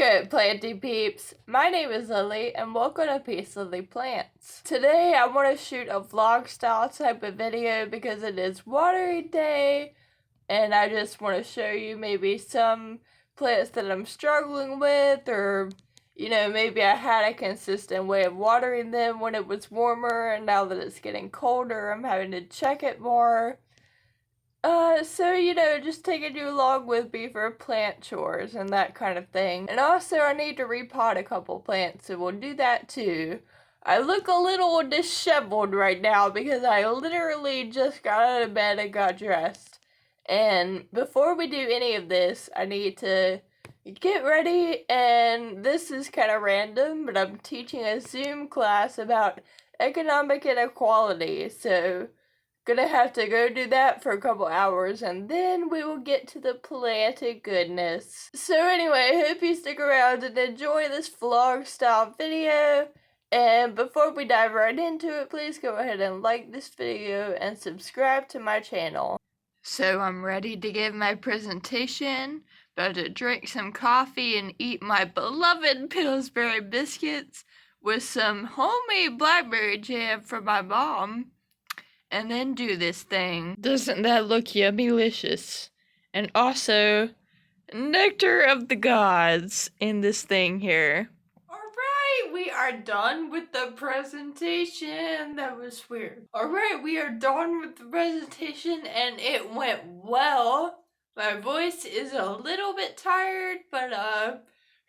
good, planty peeps? My name is Lily, and welcome to Peace Lily Plants. Today, I want to shoot a vlog-style type of video because it is watering day, and I just want to show you maybe some plants that I'm struggling with, or, maybe I had a consistent way of watering them when it was warmer, and now that it's getting colder, I'm having to check it more. Just taking you along with me for plant chores and that kind of thing. And also, I need to repot a couple plants, so we'll do that too. I look a little disheveled right now because I literally just got out of bed and got dressed. And before we do any of this, I need to get ready, and this is kind of random, but I'm teaching a Zoom class about economic inequality, so gonna have to go do that for a couple hours, and then we will get to the planted goodness. So anyway, hope you stick around and enjoy this vlog style video. And before we dive right into it, please go ahead and like this video and subscribe to my channel. So I'm ready to give my presentation, about to drink some coffee and eat my beloved Pillsbury biscuits with some homemade blackberry jam from my mom. And then do this thing. Doesn't that look yummylicious? And also, nectar of the gods in this thing here. Alright, we are done with the presentation. That was weird. Alright, we are done with the presentation and it went well. My voice is a little bit tired, but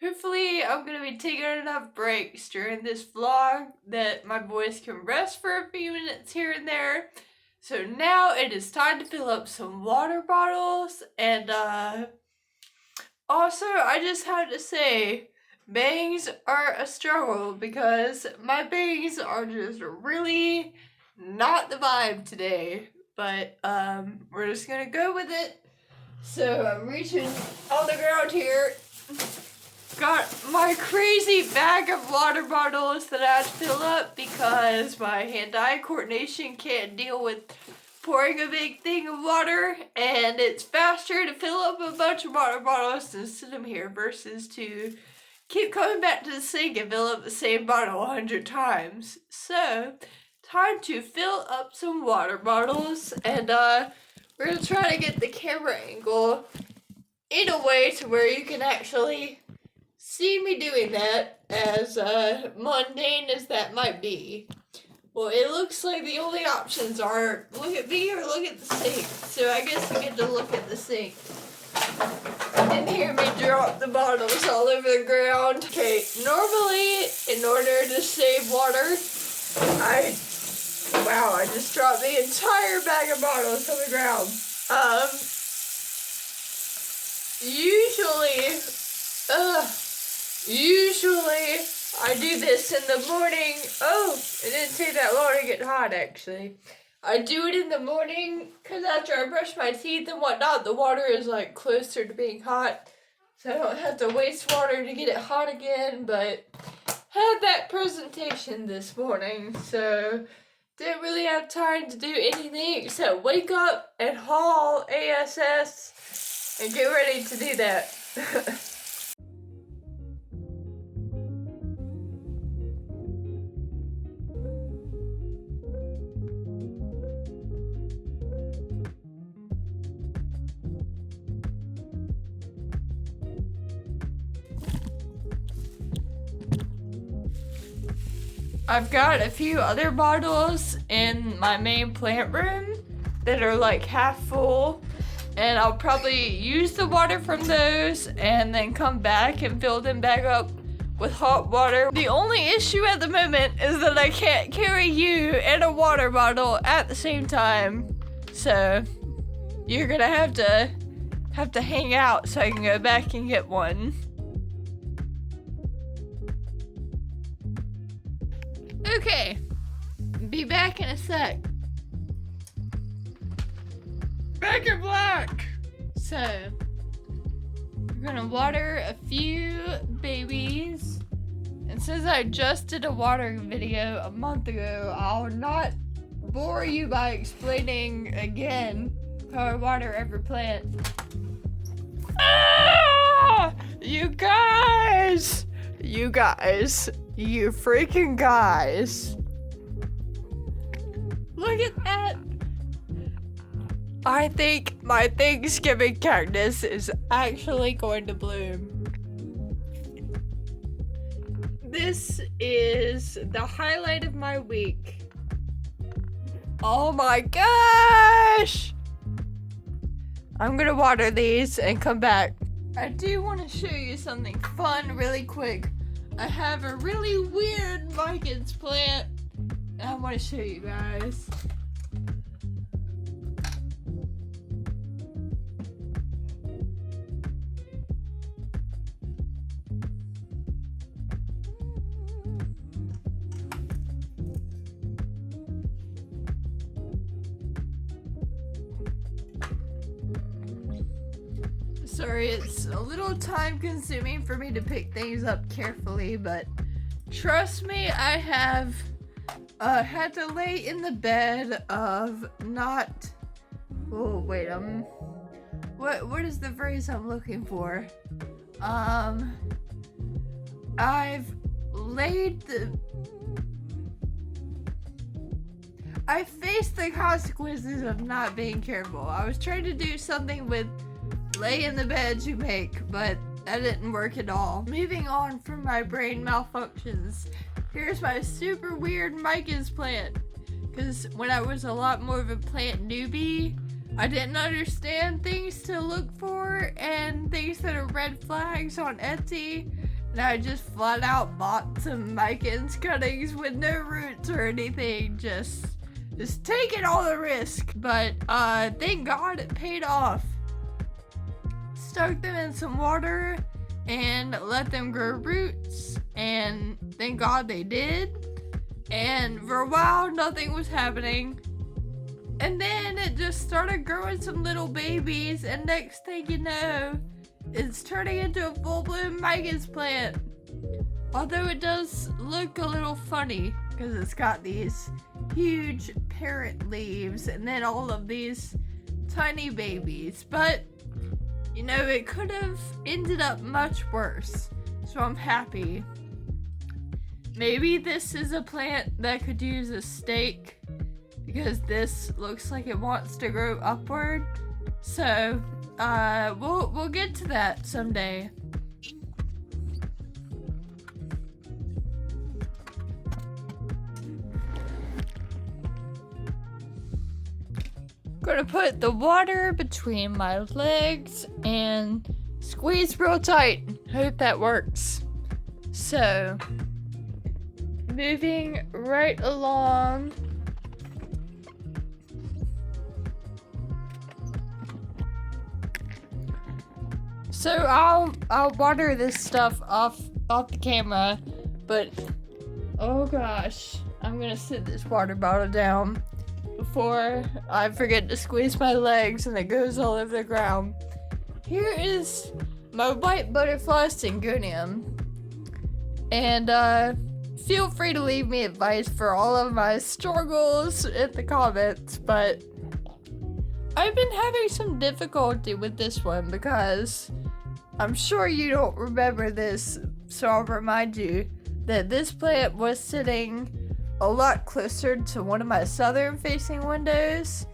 hopefully I'm going to be taking enough breaks during this vlog that my voice can rest for a few minutes here and there. So now it is time to fill up some water bottles, and also I just have to say, bangs are a struggle because my bangs are just really not the vibe today, but we're just going to go with it. So I'm reaching on the ground here. Got my crazy bag of water bottles that I have to fill up because my hand-eye coordination can't deal with pouring a big thing of water, and it's faster to fill up a bunch of water bottles than sit them here versus to keep coming back to the sink and fill up the same bottle 100 times. So, time to fill up some water bottles, and we're going to try to get the camera angle in a way to where you can actually see me doing that, as mundane as that might be. Well, it looks like the only options are look at me or look at the sink. So I guess you get to look at the sink and hear me drop the bottles all over the ground. Okay, normally, in order to save water, I just dropped the entire bag of bottles on the ground. Usually, I do this in the morning. Oh, it didn't take that long to get hot, actually. I do it in the morning, because after I brush my teeth and whatnot, the water is, closer to being hot. So I don't have to waste water to get it hot again, but had that presentation this morning, so didn't really have time to do anything except wake up and haul ASS and get ready to do that. I've got a few other bottles in my main plant room that are half full, and I'll probably use the water from those and then come back and fill them back up with hot water. The only issue at the moment is that I can't carry you and a water bottle at the same time, so you're gonna have to hang out so I can go back and get one. Okay, be back in a sec. Back in black! So, we're gonna water a few babies. And since I just did a watering video a month ago, I'll not bore you by explaining again how I water every plant. Ah! You guys! guys, you freaking guys. Look at that. I think my Thanksgiving cactus is actually going to bloom. This is the highlight of my week. Oh my gosh! I'm gonna water these and come back. I do want to show you something fun really quick. I have a really weird Vikings plant and I want to show you guys. Sorry, it's a little time consuming for me to pick things up carefully, but trust me, I have had to lay in the bed of not, oh wait, what is the phrase I'm looking for? I faced the consequences of not being careful. I was trying to do something with lay in the bed you make, but that didn't work at all. Moving on from my brain malfunctions, here's my super weird Micah's plant. Because when I was a lot more of a plant newbie, I didn't understand things to look for and things that are red flags on Etsy. And I just flat out bought some Micah's cuttings with no roots or anything, just taking all the risk. But thank God it paid off. Stuck them in some water and let them grow roots, and thank God they did. And for a while nothing was happening, and then it just started growing some little babies, and next thing you know, it's turning into a full-blown Micah's plant. Although it does look a little funny because it's got these huge parent leaves and then all of these tiny babies, but you know, it could have ended up much worse, so I'm happy. Maybe this is a plant that could use a stake, because this looks like it wants to grow upward. So, we'll get to that someday. Gonna put the water between my legs and squeeze real tight. Hope that works. So, moving right along. So I'll water this stuff off the camera, but oh gosh, I'm gonna sit this water bottle down before I forget to squeeze my legs and it goes all over the ground. Here is my white butterfly syngonium, and feel free to leave me advice for all of my struggles in the comments, but I've been having some difficulty with this one because I'm sure you don't remember this, so I'll remind you that this plant was sitting a lot closer to one of my southern facing windows,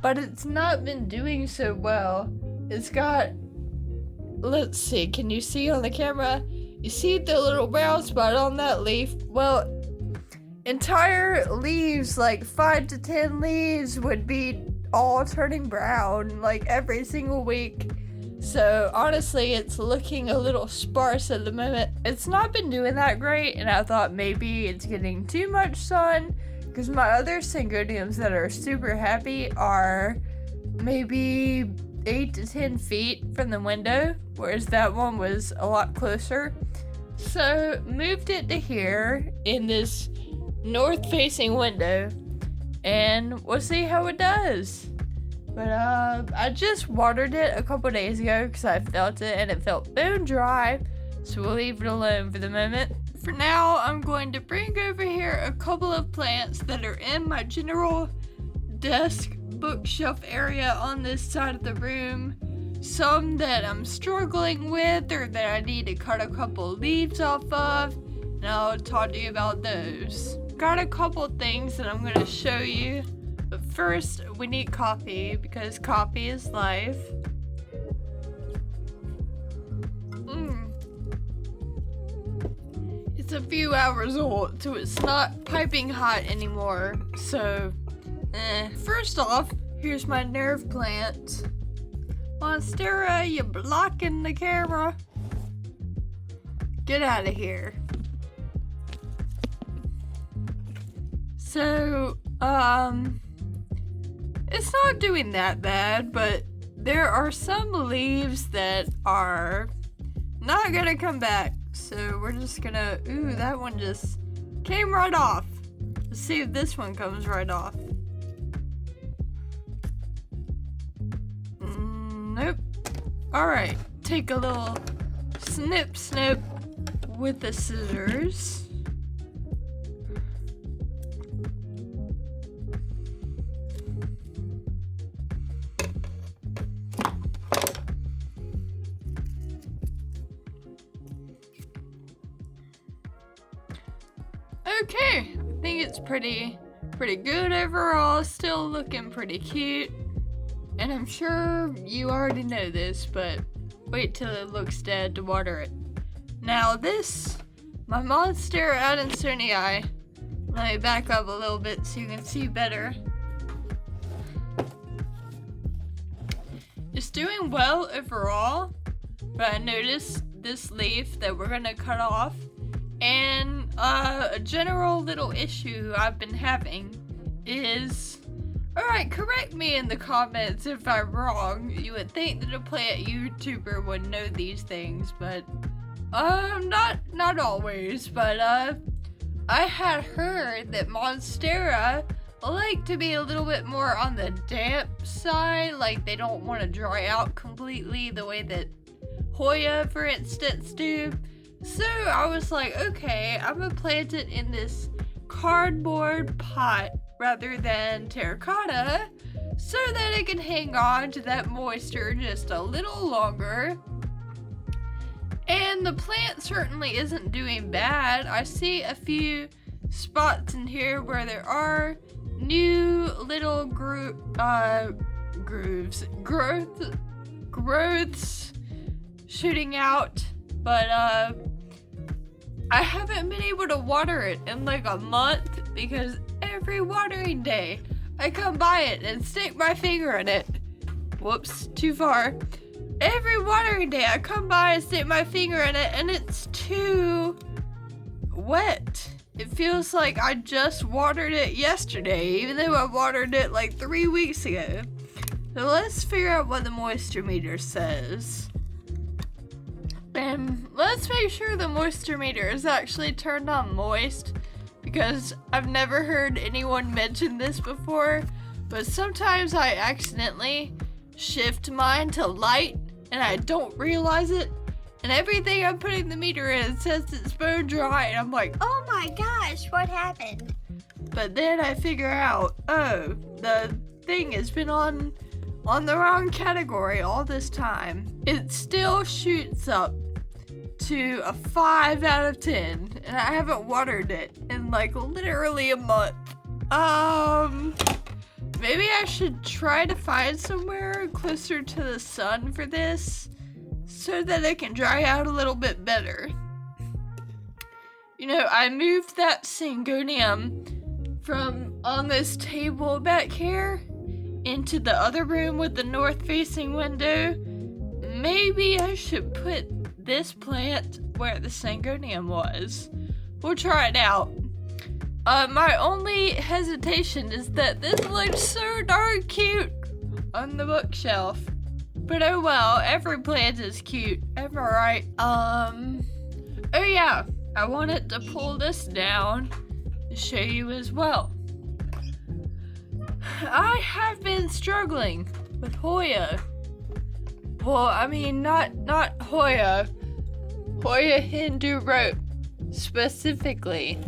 but it's not been doing so well. It's got, let's see, can you see on the camera? You see the little brown spot on that leaf? Well, entire leaves, like 5 to 10 leaves, would be all turning brown like every single week. So honestly, it's looking a little sparse at the moment. It's not been doing that great, and I thought maybe it's getting too much sun, because my other syngoniums that are super happy are maybe 8 to 10 feet from the window, whereas that one was a lot closer. So moved it to here in this north facing window, and we'll see how it does. But I just watered it a couple days ago because I felt it and it felt bone dry, so we'll leave it alone for the moment. For now, I'm going to bring over here a couple of plants that are in my general desk bookshelf area on this side of the room. some that I'm struggling with or that I need to cut a couple leaves off of, and I'll talk to you about those. Got a couple things that I'm going to show you, but first we need coffee because coffee is life. It's a few hours old, so it's not piping hot anymore, so First off, here's my nerve plant. Monstera, you're blocking the camera. Get out of here. So, it's not doing that bad, but there are some leaves that are not gonna come back. So we're just gonna, ooh, that one just came right off. Let's see if this one comes right off. Nope. Alright, take a little snip with the scissors. Okay, I think it's pretty good overall, still looking pretty cute. And I'm sure you already know this, but wait till it looks dead to water it. Now this, my Monstera Adansonii, let me back up a little bit so you can see better. It's doing well overall, but I noticed this leaf that we're gonna cut off, and a general little issue I've been having is, alright, correct me in the comments if I'm wrong. You would think that a plant YouTuber would know these things, but not always, but I had heard that Monstera like to be a little bit more on the damp side, like they don't want to dry out completely the way that Hoya, for instance, do. So I was like, okay, I'm gonna plant it in this cardboard pot rather than terracotta so that it can hang on to that moisture just a little longer. And the plant certainly isn't doing bad. I see a few spots in here where there are new little growths shooting out, but I haven't been able to water it in like a month because every watering day I come by it and stick my finger in it. Whoops, too far. Every watering day I come by and stick my finger in it and it's too wet. It feels like I just watered it yesterday, even though I watered it like 3 weeks ago. So let's figure out what the moisture meter says. And let's make sure the moisture meter is actually turned on moist, because I've never heard anyone mention this before, but sometimes I accidentally shift mine to light and I don't realize it, and everything I'm putting the meter in says it's bone dry, and I'm like, oh my gosh, what happened? But then I figure out, oh, the thing has been on the wrong category all this time. It still shoots up to a 5 out of 10, and I haven't watered it in like literally a month. Maybe I should try to find somewhere closer to the sun for this so that it can dry out a little bit better. You know, I moved that syngonium from on this table back here into the other room with the north-facing window. Maybe I should put this plant where the syngonium was. We'll try it out. My only hesitation is that this looks so darn cute on the bookshelf. But oh well, every plant is cute, am I right? Oh yeah, I wanted to pull this down to show you as well. I have been struggling with Hoya. Well, I mean, not Hoya. Hoya Hindu rope, specifically.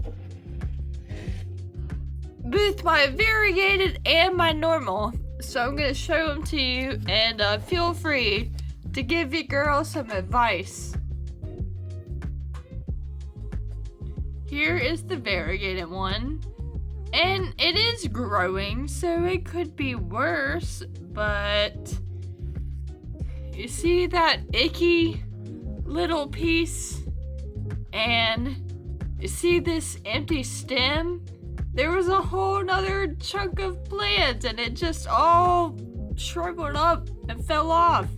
Both my variegated and my normal. So I'm going to show them to you, and feel free to give you girls some advice. Here is the variegated one. And it is growing, so it could be worse, but you see that icky little piece? And you see this empty stem? There was a whole nother chunk of plant and it just all shriveled up and fell off.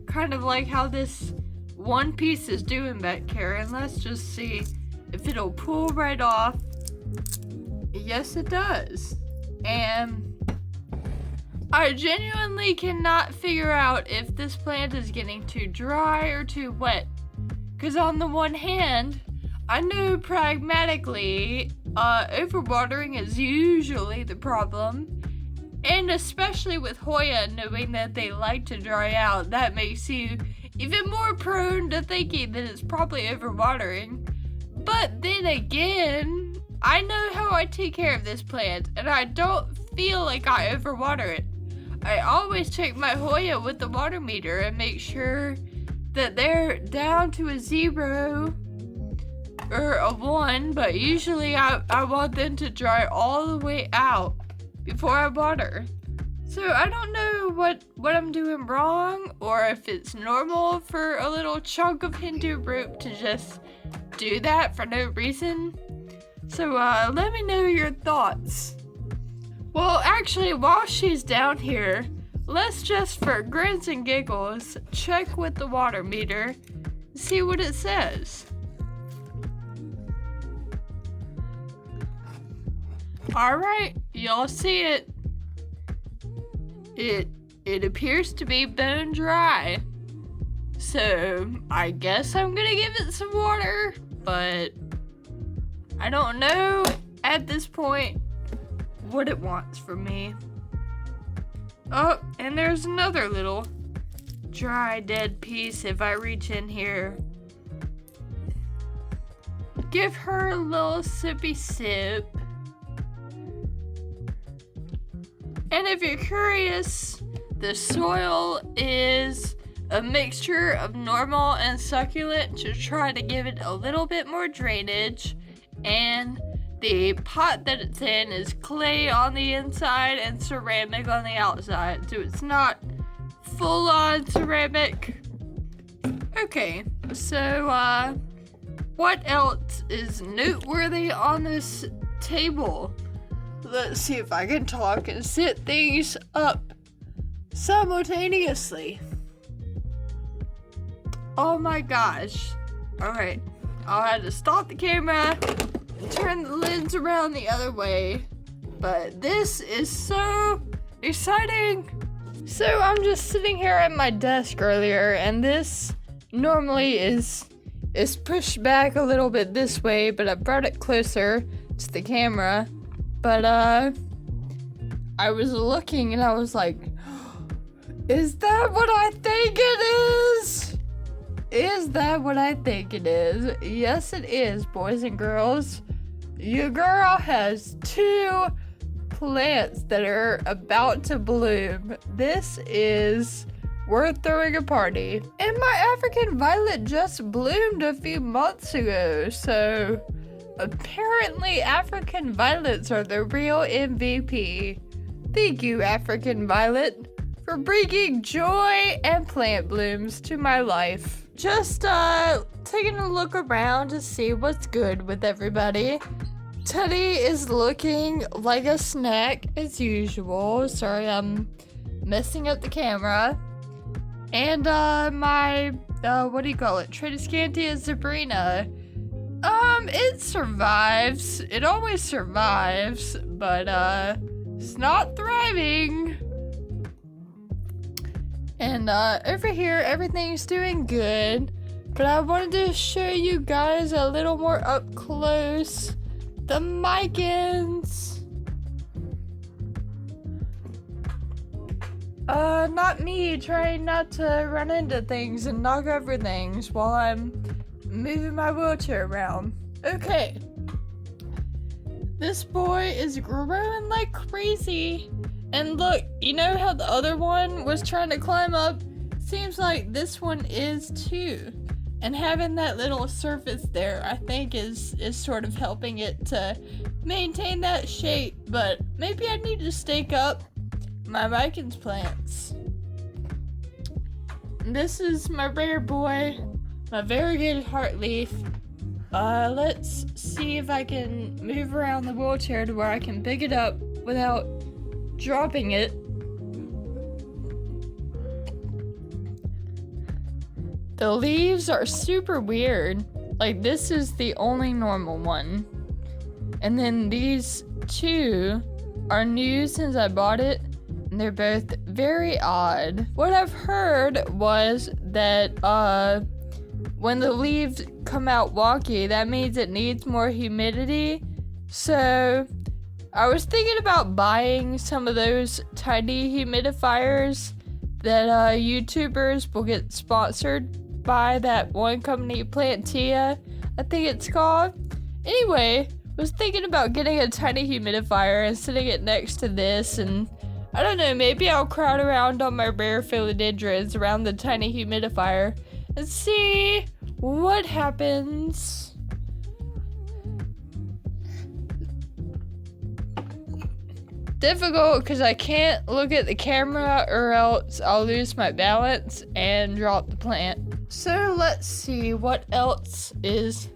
Kind of like how this one piece is doing back here. And let's just see if it'll pull right off. Yes, it does. And I genuinely cannot figure out if this plant is getting too dry or too wet. Because on the one hand, I know pragmatically, overwatering is usually the problem. And especially with Hoya knowing that they like to dry out, that makes you even more prone to thinking that it's probably overwatering. But then again, I know how I take care of this plant, and I don't feel like I overwater it. I always check my Hoya with the water meter and make sure that they're down to a 0 or a 1, but usually I want them to dry all the way out before I water. So I don't know what I'm doing wrong, or if it's normal for a little chunk of Hindu root to just do that for no reason. So let me know your thoughts. Well, actually, while she's down here, let's just, for grins and giggles, check with the water meter, see what it says. Alright, y'all see it. It appears to be bone dry. So, I guess I'm gonna give it some water, but I don't know at this point what it wants from me. Oh, and there's another little dry, dead piece if I reach in here. Give her a little sippy sip. And if you're curious, the soil is a mixture of normal and succulent to try to give it a little bit more drainage. And the pot that it's in is clay on the inside and ceramic on the outside. So it's not full on ceramic. Okay, so what else is noteworthy on this table? Let's see if I can talk and sit things up simultaneously. Oh my gosh. Alright, I'll have to stop the camera and turn the lens around the other way. But this is so exciting. So I'm just sitting here at my desk earlier, and this normally is pushed back a little bit this way, but I brought it closer to the camera. But I was looking and I was like, is that what I think it is? Is that what I think it is? Yes, it is, boys and girls. Your girl has 2 plants that are about to bloom. This is worth throwing a party. And my African violet just bloomed a few months ago, so apparently African violets are the real MVP. Thank you, African violet, for bringing joy and plant blooms to my life. Just taking a look around to see what's good with everybody. Teddy is looking like a snack as usual. Sorry, I'm messing up the camera. And my what do you call it? Tradescantia Sabrina. It survives. It always survives, but it's not thriving. And over here, everything's doing good. But I wanted to show you guys a little more up close the Micans. Not me trying not to run into things and knock over things while I'm moving my wheelchair around. Okay. This boy is growing like crazy. And look, you know how the other one was trying to climb up? seems like this one is too. And having that little surface there, I think is sort of helping it to maintain that shape. But maybe I need to stake up my Vikings plants. This is my rare boy, my variegated heart leaf. Let's see if I can move around the wheelchair to where I can pick it up without dropping it. The leaves are super weird. Like, this is the only normal one. And then these two are new since I bought it. And they're both very odd. What I've heard was that when the leaves come out wonky, that means it needs more humidity. So I was thinking about buying some of those tiny humidifiers that YouTubers will get sponsored by, that one company, Planty, I think it's called. Anyway, was thinking about getting a tiny humidifier and sitting it next to this, and I don't know, maybe I'll crowd around on my rare philodendrons around the tiny humidifier and see what happens. Difficult because I can't look at the camera or else I'll lose my balance and drop the plant. So let's see what else is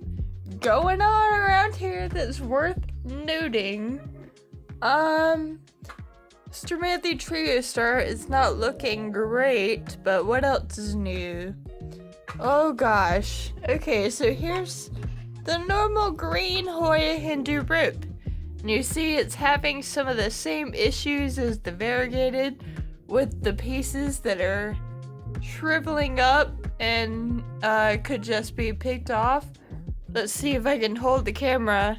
going on around here that's worth noting. Stramanthe Trio Star is not looking great, but what else is new? Oh gosh. Okay, so here's the normal green Hoya Hindu rope. And you see it's having some of the same issues as the variegated, with the pieces that are shriveling up and could just be picked off. Let's see if I can hold the camera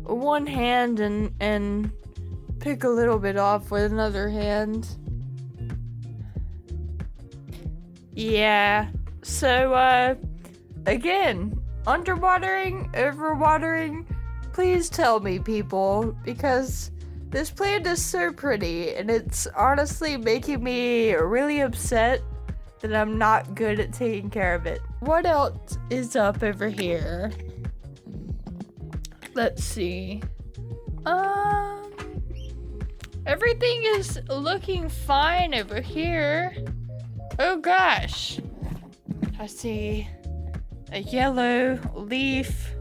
one hand and pick a little bit off with another hand. Yeah, so again, underwatering, overwatering, please tell me, people, because this plant is so pretty and it's honestly making me really upset that I'm not good at taking care of it. What else is up over here? Let's see. Everything is looking fine over here. Oh gosh. I see a yellow leaf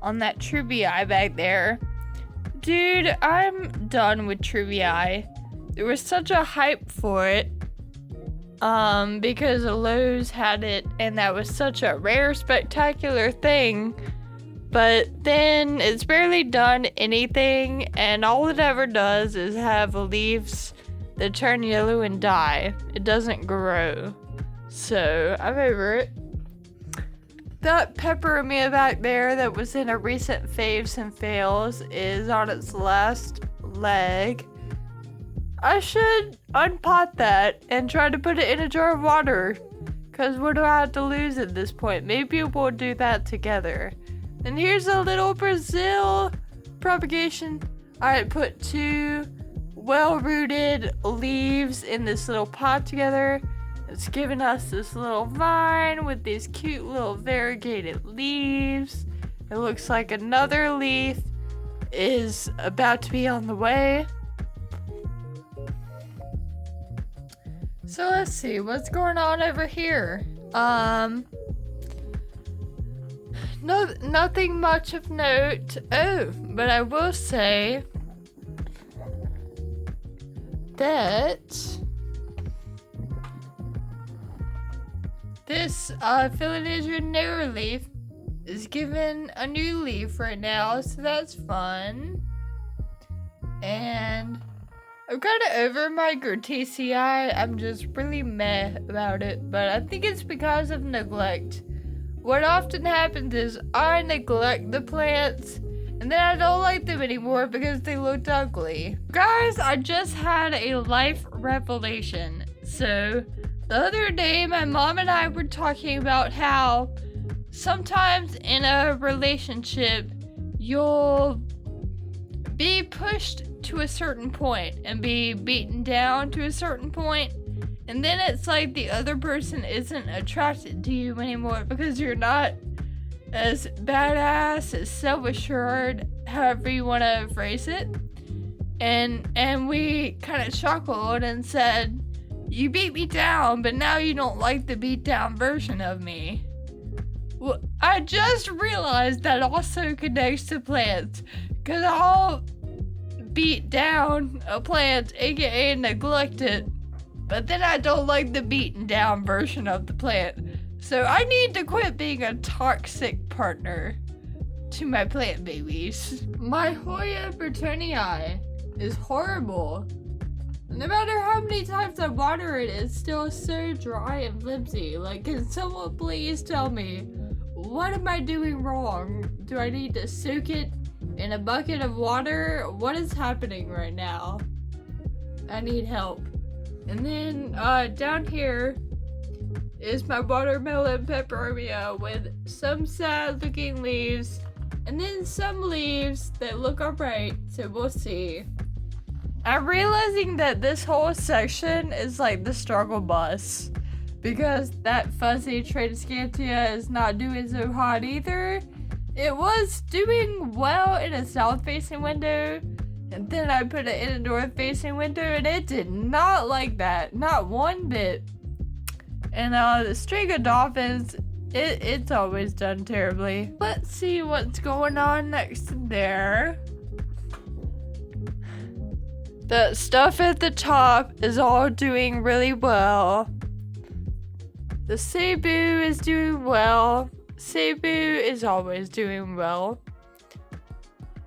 on that Trubii back there. Dude, I'm done with Trubii. There was such a hype for it. Because Lowe's had it and that was such a rare, spectacular thing. But then it's barely done anything, and all it ever does is have leaves that turn yellow and die. It doesn't grow. So, I'm over it. That peperomia back there that was in a recent faves and fails is on its last leg. I should unpot that and try to put it in a jar of water. Cause what do I have to lose at this point? Maybe we'll do that together. And here's a little Brazil propagation. I put 2 well-rooted leaves in this little pot together. It's giving us this little vine with these cute little variegated leaves. It looks like another leaf is about to be on the way. So let's see, what's going on over here? Nothing much of note. Oh, but I will say that this philodendron narrow leaf is given a new leaf right now, so that's fun. And I'm kind of over my Graticei. I'm just really meh about it, but I think it's because of neglect. What often happens is I neglect the plants and then I don't like them anymore because they looked ugly. Guys, I just had a life revelation. So the other day my mom and I were talking about how sometimes in a relationship you'll be pushed to a certain point and be beaten down to a certain point, And then it's like the other person isn't attracted to you anymore because you're not as badass, as self-assured, however you want to phrase it. And we kind of chuckled and said, you beat me down, but now you don't like the beat down version of me. Well, I just realized that also connects to plants, because I'll beat down a plant, aka neglect it, but then I don't like the beaten down version of the plant. So I need to quit being a toxic partner to my plant babies. My Hoya Bertonii is horrible. No matter how many times I water it, it's still so dry and flimsy. Like, can someone please tell me, what am I doing wrong? Do I need to soak it in a bucket of water? What is happening right now? I need help. And then down here is my watermelon peperomia with some sad looking leaves and then some leaves that look alright, so we'll see. I'm realizing that this whole section is like the struggle bus, because that fuzzy Tradescantia is not doing so hot either. It was doing well in a south-facing window, and then I put it in a north-facing window, and it did not like that, not one bit. And the string of dolphins, it's always done terribly. Let's see what's going on next to there. The stuff at the top is all doing really well. The Cebu is doing well. Cebu is always doing well.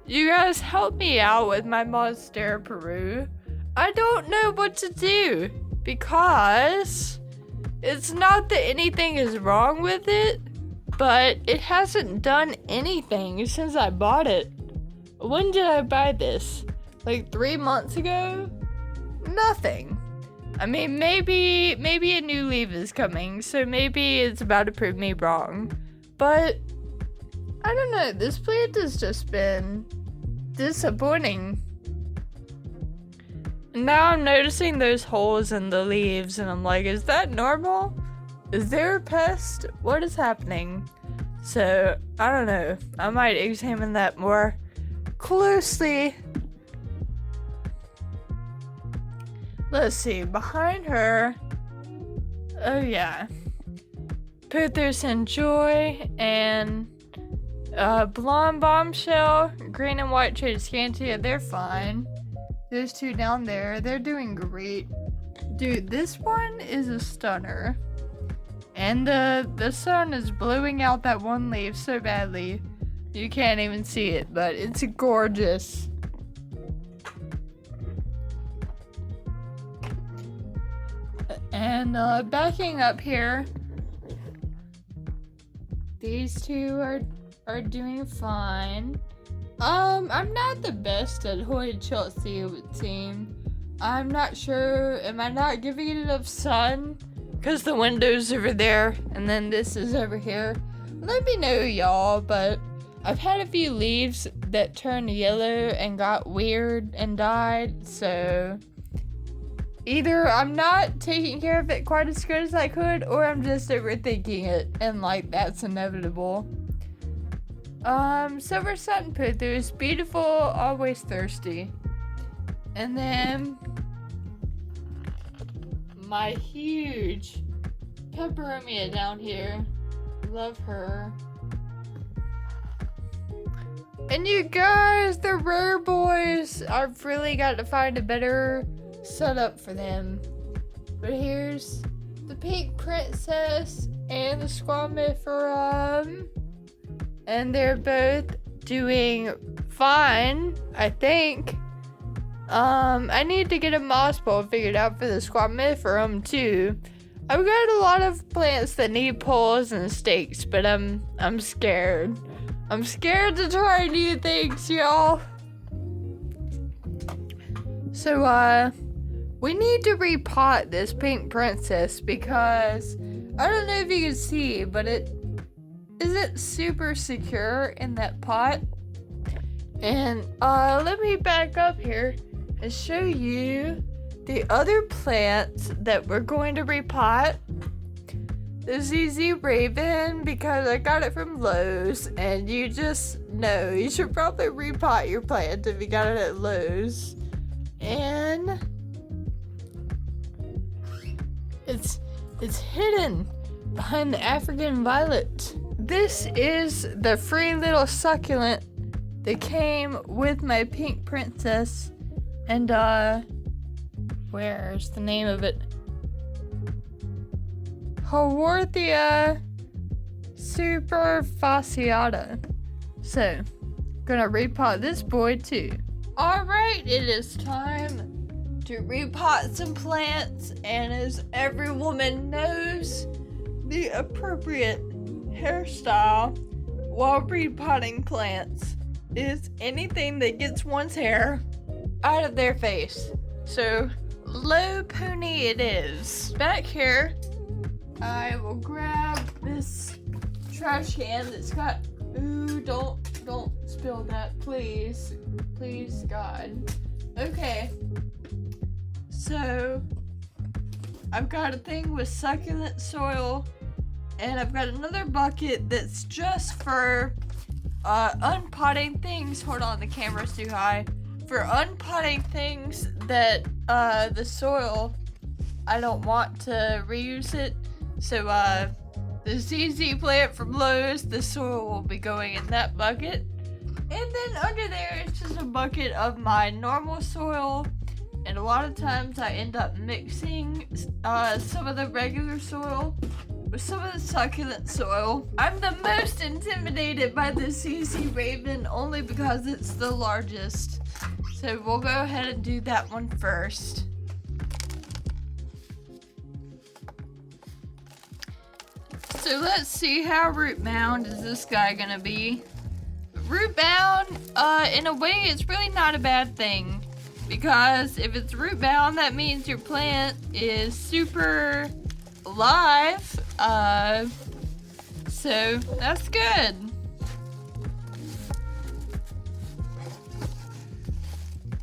You guys help me out with my Monstera Peru. I don't know what to do because it's not that anything is wrong with it, but it hasn't done anything since I bought it. When did I buy this? Like 3 months ago? Nothing. I mean, maybe a new leaf is coming, so maybe it's about to prove me wrong. But I don't know, this plant has just been disappointing. Now I'm noticing those holes in the leaves, and I'm like, is that normal? Is there a pest? What is happening? So, I don't know. I might examine that more closely. Let's see, behind her, oh yeah, Pothos and Joy, and Blonde Bombshell, Green and White Tradescantia, they're fine. Those two down there, they're doing great. Dude, this one is a stunner. And the sun is blowing out that one leaf so badly, you can't even see it, but it's gorgeous. And backing up here, these two are doing fine. I'm not the best at Hoya Chelsea, it would seem. I'm not sure, am I not giving it enough sun? Because the window's over there, and then this is over here. Let me know, y'all, but I've had a few leaves that turned yellow and got weird and died, so either I'm not taking care of it quite as good as I could, or I'm just overthinking it, and like, that's inevitable. Silver Satin Pothos, beautiful, always thirsty. And then my huge peperomia down here. Love her. And you guys, the rare boys, I've really got to find a better setup for them. But here's the Pink Princess and the Squamiferum. And they're both doing fine, I think. I need to get a moss bowl figured out for the Squamiferum too. I've got a lot of plants that need poles and stakes, but I'm scared. I'm scared to try new things, y'all. So, we need to repot this Pink Princess because I don't know if you can see, but it isn't super secure in that pot. And let me back up here and show you the other plants that we're going to repot. The ZZ Raven, because I got it from Lowe's, and you just know you should probably repot your plant if you got it at Lowe's. And it's hidden behind the African violet. This is the free little succulent that came with my pink princess, and where's the name of it? Haworthia super fasciata. So, gonna repot this boy too. Alright, it is time to repot some plants, and as every woman knows, the appropriate hairstyle while repotting plants is anything that gets one's hair out of their face. So, low pony it is. Back here, I will grab this trash can that's got, ooh, don't spill that, please. Please, God. Okay. So, I've got a thing with succulent soil, and I've got another bucket that's just for unpotting things. Hold on, the camera's too high. For unpotting things that the soil, I don't want to reuse it. So the ZZ plant from Lowe's, the soil will be going in that bucket. And then under there it's just a bucket of my normal soil. And a lot of times I end up mixing some of the regular soil with some of the succulent soil. I'm the most intimidated by the ZZ Raven only because it's the largest. So we'll go ahead and do that one first. So let's see, how root bound is this guy gonna be? Root bound, in a way, it's really not a bad thing. Because if it's root bound, that means your plant is super alive. So that's good.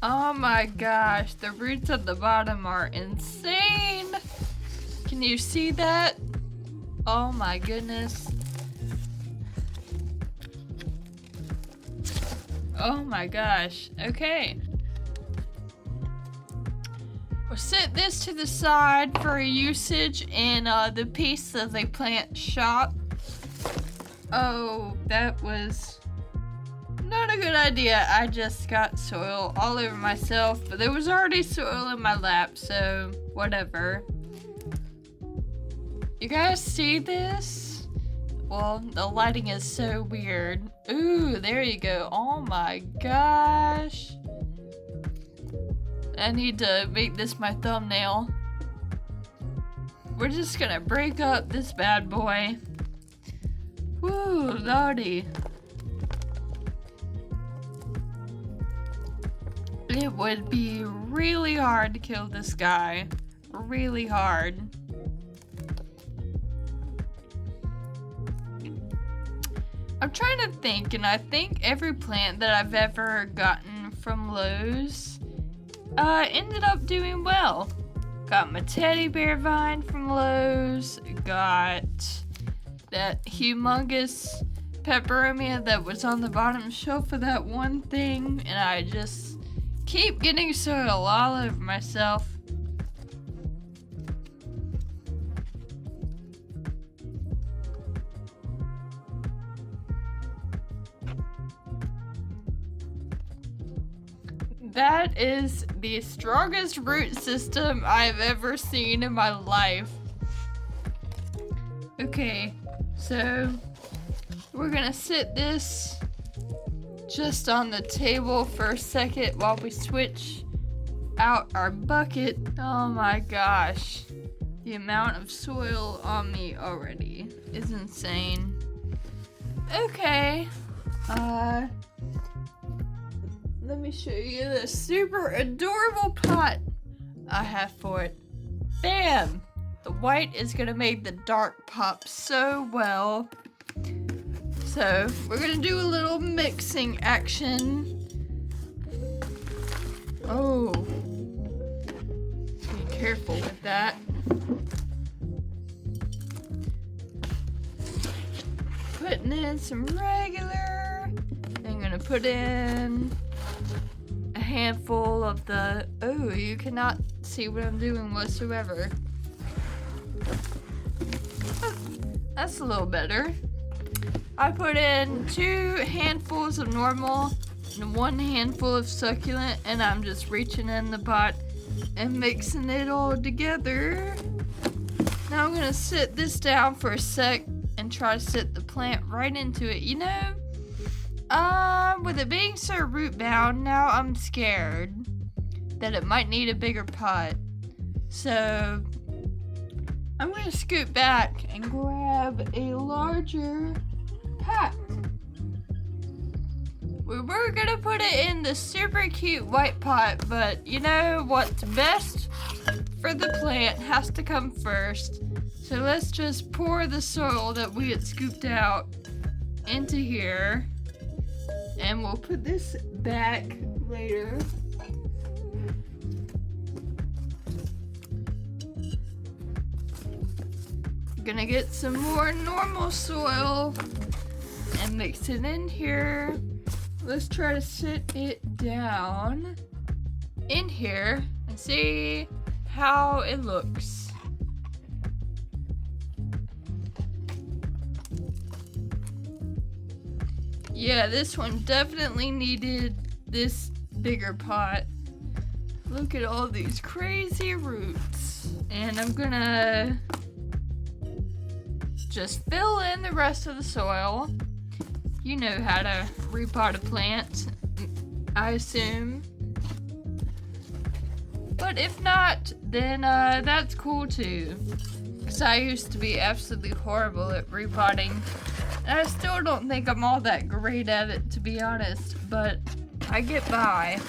Oh my gosh, the roots at the bottom are insane. Can you see that? Oh my goodness. Oh my gosh. Okay. We'll set this to the side for usage in the piece of the plant shop. Oh, that was not a good idea. I just got soil all over myself, but there was already soil in my lap, so whatever. You guys see this? Well, the lighting is so weird. Ooh, there you go. Oh my gosh. I need to make this my thumbnail. We're just gonna break up this bad boy. Woo, lordy. It would be really hard to kill this guy. Really hard. I'm trying to think, and I think every plant that I've ever gotten from Lowe's ended up doing well. Got my teddy bear vine from Lowe's, got that humongous peperomia that was on the bottom shelf of that one thing, and I just keep getting soil all over myself. That is the strongest root system I've ever seen in my life. Okay, so we're gonna sit this just on the table for a second while we switch out our bucket. Oh my gosh, the amount of soil on me already is insane. Okay, let me show you the super adorable pot I have for it. Bam! The white is gonna make the dark pop so well. So, we're gonna do a little mixing action. Oh. careful with that. Putting in some regular. I'm gonna put in a handful of the, oh, you cannot see what I'm doing whatsoever. That's a little better. I put in 2 handfuls of normal and 1 handful of succulent, and I'm just reaching in the pot and mixing it all together. Now I'm gonna sit this down for a sec and try to sit the plant right into it. You know, with it being so root bound, now I'm scared that it might need a bigger pot. So I'm gonna scoot back and grab a larger pot. We were gonna put it in the super cute white pot, but you know what's best for the plant has to come first. So let's just pour the soil that we had scooped out into here. And we'll put this back later. Gonna get some more normal soil and mix it in here. Let's try to sit it down in here and see how it looks. Yeah, this one definitely needed this bigger pot. Look at all these crazy roots. And I'm gonna just fill in the rest of the soil. You know how to repot a plant, I assume. But if not, then that's cool too. Because I used to be absolutely horrible at repotting. And I still don't think I'm all that great at it, to be honest. But I get by.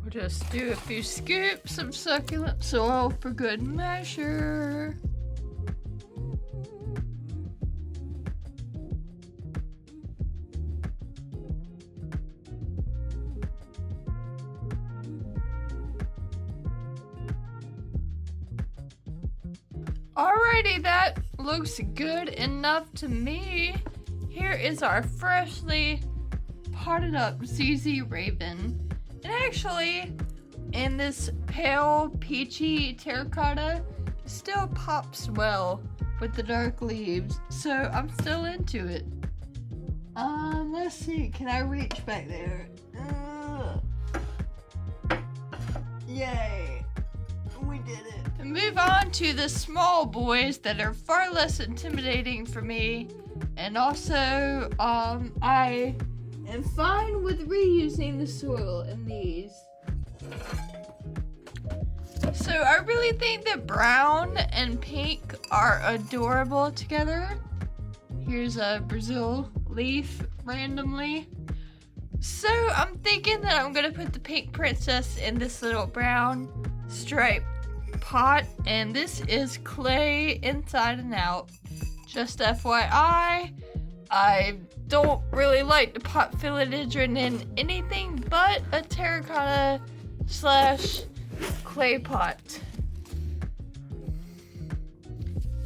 We'll just do a few scoops of succulent soil for good measure. Alrighty, that looks good enough to me. Here is our freshly potted up ZZ Raven. And actually, in this pale peachy terracotta, it still pops well with the dark leaves. So I'm still into it. Let's see, can I reach back there? Yay. We did it. And move on to the small boys that are far less intimidating for me. And also, I am fine with reusing the soil in these. So I really think that brown and pink are adorable together. Here's a Brazil leaf randomly. So I'm thinking that I'm gonna put the pink princess in this little brown striped pot, and this is clay inside and out. Just FYI, I don't really like to pot philodendron in anything but a terracotta / clay pot.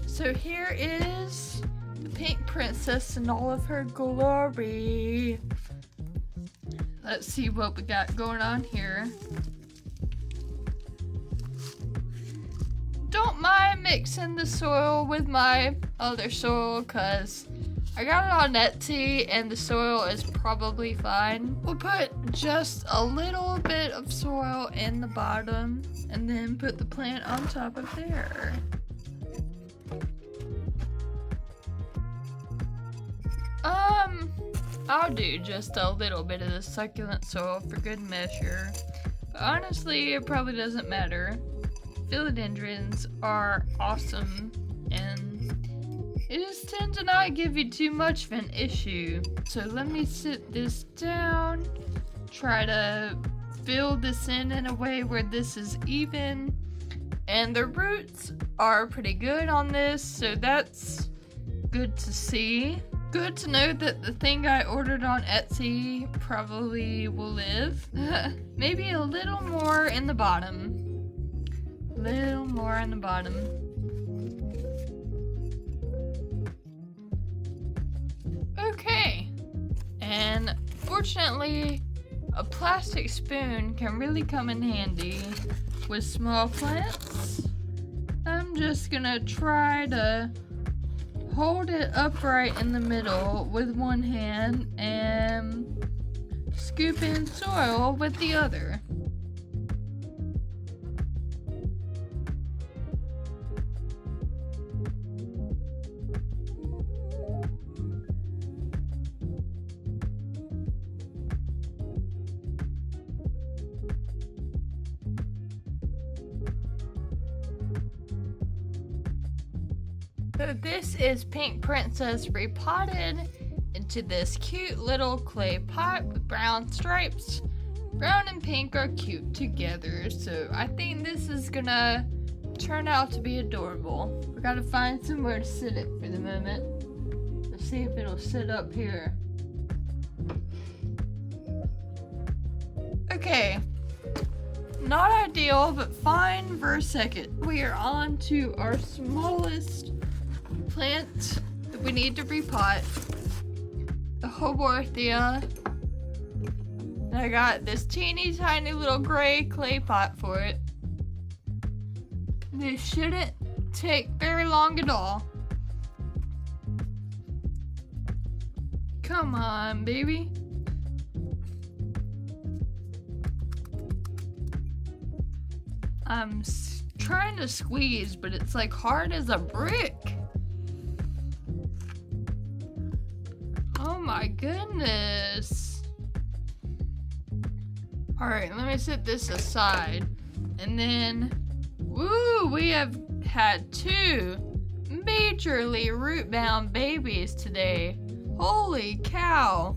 So here is the pink princess in all of her glory. Let's see what we got going on here. Don't mind mixing the soil with my other soil because I got it on Etsy and the soil is probably fine. We'll put just a little bit of soil in the bottom and then put the plant on top of there. I'll do just a little bit of the succulent soil for good measure. But honestly, it probably doesn't matter. Philodendrons are awesome and it just tends to not give you too much of an issue. So let me sit this down, try to fill this in a way where this is even. And the roots are pretty good on this, so that's good to see. Good to know that the thing I ordered on Etsy probably will live. Maybe a little more in the bottom. Little more in the bottom. Okay. And fortunately, a plastic spoon can really come in handy with small plants. I'm just gonna try to hold it upright in the middle with one hand and scoop in soil with the other. So this is Pink Princess repotted into this cute little clay pot with brown stripes. Brown and pink are cute together, so I think this is gonna turn out to be adorable. We gotta find somewhere to sit it for the moment. Let's see if it'll sit up here. Okay. Not ideal, but fine for a second. We are on to our smallest plant that we need to repot. The Hoborthia. And I got this teeny tiny little gray clay pot for it. This shouldn't take very long at all. Come on, baby. I'm trying to squeeze, but it's like hard as a brick. Oh my goodness. Alright, let me set this aside. And then, woo, we have had 2 majorly root-bound babies today. Holy cow.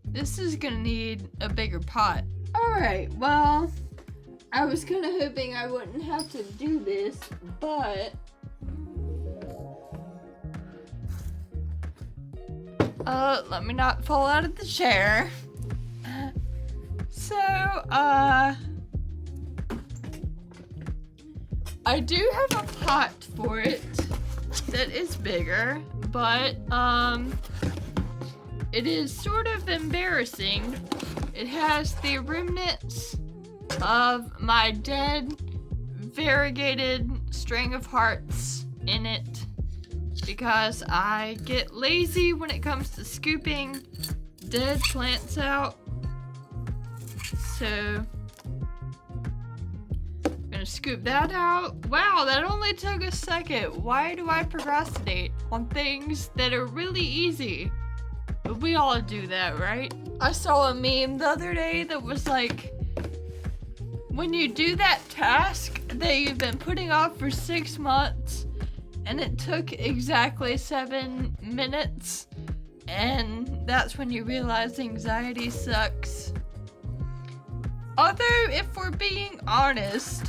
This is gonna need a bigger pot. Alright, well, I was kind of hoping I wouldn't have to do this, but let me not fall out of the chair. So, I do have a pot for it that is bigger, but, it is sort of embarrassing. It has the remnants of my dead variegated string of hearts in it because I get lazy when it comes to scooping dead plants out. So I'm gonna scoop that out. Wow, that only took a second. Why do I procrastinate on things that are really easy? But we all do that, right? I saw a meme the other day that was like, when you do that task that you've been putting off for 6 months and it took exactly 7 minutes, and that's when you realize anxiety sucks. Although, if we're being honest,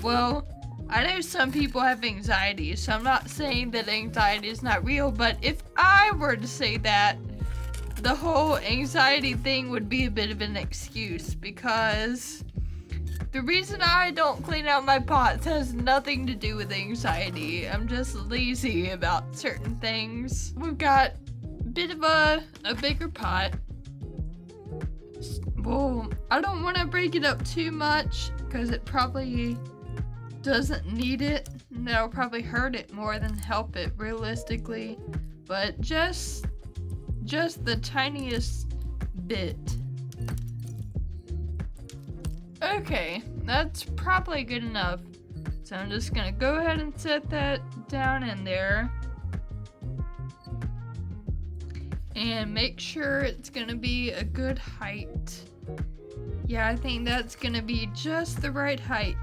well, I know some people have anxiety, so I'm not saying that anxiety is not real, but if I were to say that, the whole anxiety thing would be a bit of an excuse, because the reason I don't clean out my pots has nothing to do with anxiety. I'm just lazy about certain things. We've got a bit of a bigger pot. Well, I don't want to break it up too much, because it probably doesn't need it. That'll probably hurt it more than help it realistically, but just the tiniest bit. Okay, that's probably good enough. So I'm just gonna go ahead and set that down in there and make sure it's gonna be a good height. Yeah, I think that's gonna be just the right height.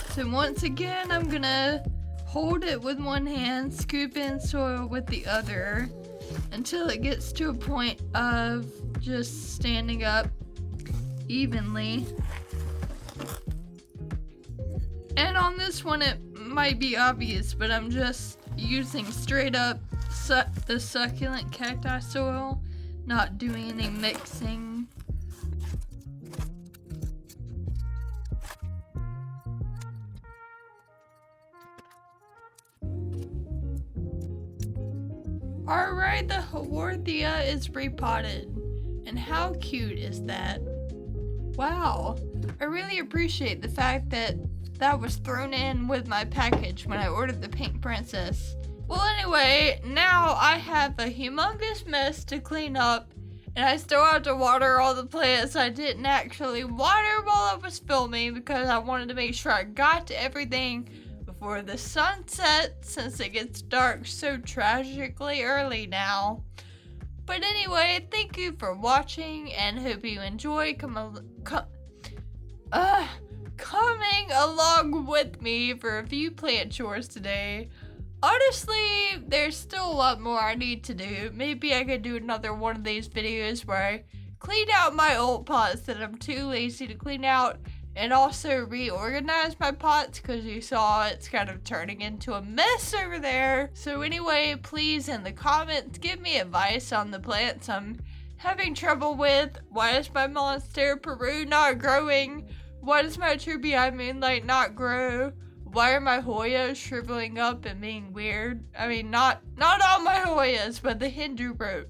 So once again, I'm gonna hold it with one hand, scoop in soil with the other until it gets to a point of just standing up evenly. And on this one, it might be obvious, but I'm just using straight up the succulent cacti soil, not doing any mixing. Alright, the Haworthia is repotted. And how cute is that? Wow, I really appreciate the fact that that was thrown in with my package when I ordered the Pink Princess. Well, anyway, now I have a humongous mess to clean up, and I still have to water all the plants I didn't actually water while I was filming because I wanted to make sure I got to everything before the sun sets, since it gets dark so tragically early now. But anyway, thank you for watching and hope you enjoy coming along with me for a few plant chores today. Honestly, there's still a lot more I need to do. Maybe I could do another one of these videos where I clean out my old pots that I'm too lazy to clean out, and also reorganize my pots because you saw it's kind of turning into a mess over there. So anyway, please in the comments give me advice on the plants I'm having trouble with. Why is my Monstera Peru not growing? Why does my Tubii Moonlight not grow? Why are my Hoyas shriveling up and being weird? I mean, not all my Hoyas, but the Hindu root.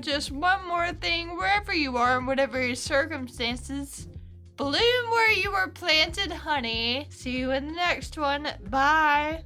Just one more thing, wherever you are and whatever your circumstances, bloom where you were planted, honey. See you in the next one. Bye.